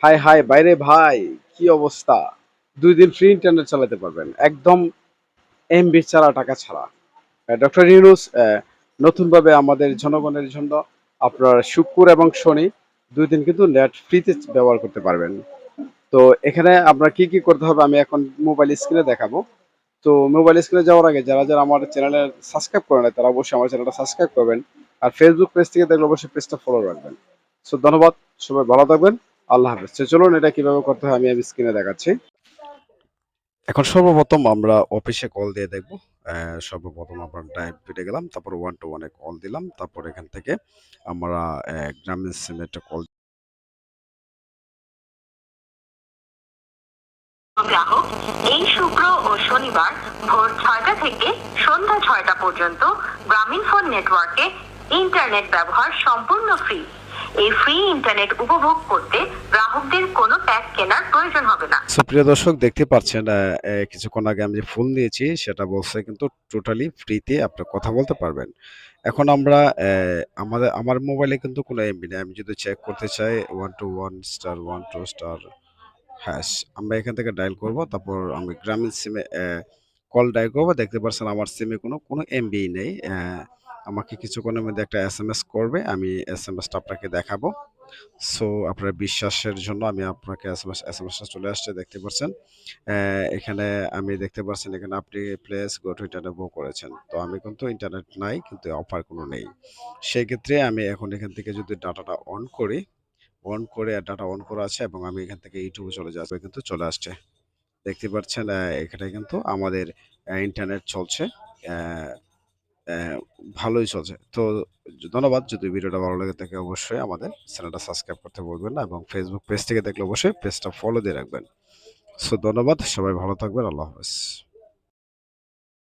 High high বাইরে ভাই, কি অবস্থা? 2 দিন ফ্রি ইন্টারনেট চালাতে পারবেন একদম, এমবি ছাড়া, টাকা ছাড়া। ডক্টর ইউনূস নতুনভাবে আমাদের জনগণের জন্য আপনার শুক্র এবং শনি 2 দিন কিন্তু নেট ফ্রিতে ব্যবহার করতে পারবেন। তো এখানে আপনার কি কি করতে হবে আমি এখন মোবাইল স্ক্রিনে দেখাবো। তো মোবাইল স্ক্রিনে যাওয়ার আগে যারা যারা আমার চ্যানেলে সাবস্ক্রাইব করে নাই তারা অবশ্যই আমার চ্যানেলটা সাবস্ক্রাইব করবেন। আর ফেসবুক পেজ থেকে দেখলে অবশ্যই পেজটা ফলো রাখবেন। সো ধন্যবাদ, সবাই ভালো থাকবেন। আল্লাহ হাফেজ। তো চলুন এটা কিভাবে করতে হয় আমি স্ক্রিনে দেখাচ্ছি। এখন সর্বপ্রথম আমরা অফিসে কল দিয়ে দেখব। সর্বপ্রথম আমরা ডায়াল গেলাম, তারপর 1 to 1 এ কল দিলাম, তারপর এখান থেকে আমরা গ্রামীণ সিমে একটা কল। গ্রাহক এই শুক্র ও শনিবার ভোর 6টা থেকে সন্ধ্যা 6টা পর্যন্ত গ্রামীণফোন নেটওয়ার্কে ইন্টারনেট ব্যবহার সম্পূর্ণ ফ্রি। এই ফ্রি ইন্টারনেট উপভোগ করতে গ্রাহকদের কোনো প্যাক কেনার প্রয়োজন হবে না। সুপ্রিয় দর্শক, দেখতে পাচ্ছেন কিছুক্ষণ আগে আমি যে ফোন দিয়েছি সেটা বলছে কিন্তু টোটালি ফ্রিতে আপনি কথা বলতে পারবেন। এখন আমরা আমার মোবাইলে কিন্তু কোনো এমবি নেই। আমি যদি চেক করতে চাই 1 to 1 *1 2 হ্যাশ, আমরা এখান থেকে ডায়াল করব, তারপর আমি গ্রামীণ সিমে কল ডায়াল করব। দেখতে পাচ্ছেন আমার সিমে কোনো এমবি নেই। আমাকে কিছুক্ষণের মধ্যে একটা এসএমএস করবে, আমি এসএমএসটা আপনাকে দেখাবো। সো আপনার বিশ্বাসের জন্য আমি আপনাকে এসএমএসটা চলে আসছে, দেখতে পাচ্ছেন। এখানে আমি দেখতে পাচ্ছেন এখানে আপনি প্লেস গো টু ইন্টারনেট বুক করেছেন। তো আমি কিন্তু ইন্টারনেট নাই, কিন্তু অফার কোনো নেই। সেই ক্ষেত্রে আমি এখন এখান থেকে যদি ডাটাটা অন করি, অন করে ডাটা অন করা আছে এবং আমি এখান থেকে ইউটিউবে চলে যাচ্ছি, কিন্তু চলে আসছে। দেখতে পাচ্ছেন এখানে কিন্তু আমাদের ইন্টারনেট চলছে। আহ, আহ, ভালোই চলছে। তো ধন্যবাদ। যদি ভিডিওটা ভালো লাগে থাকে অবশ্যই আমাদের চ্যানেলটা সাবস্ক্রাইব করতে বলবেন না, এবং ফেসবুক পেজ থেকে দেখলে অবশ্যই পেজটা ফলো দিয়ে রাখবেন। সো ধন্যবাদ, সবাই ভালো থাকবেন। আল্লাহ হাফেজ।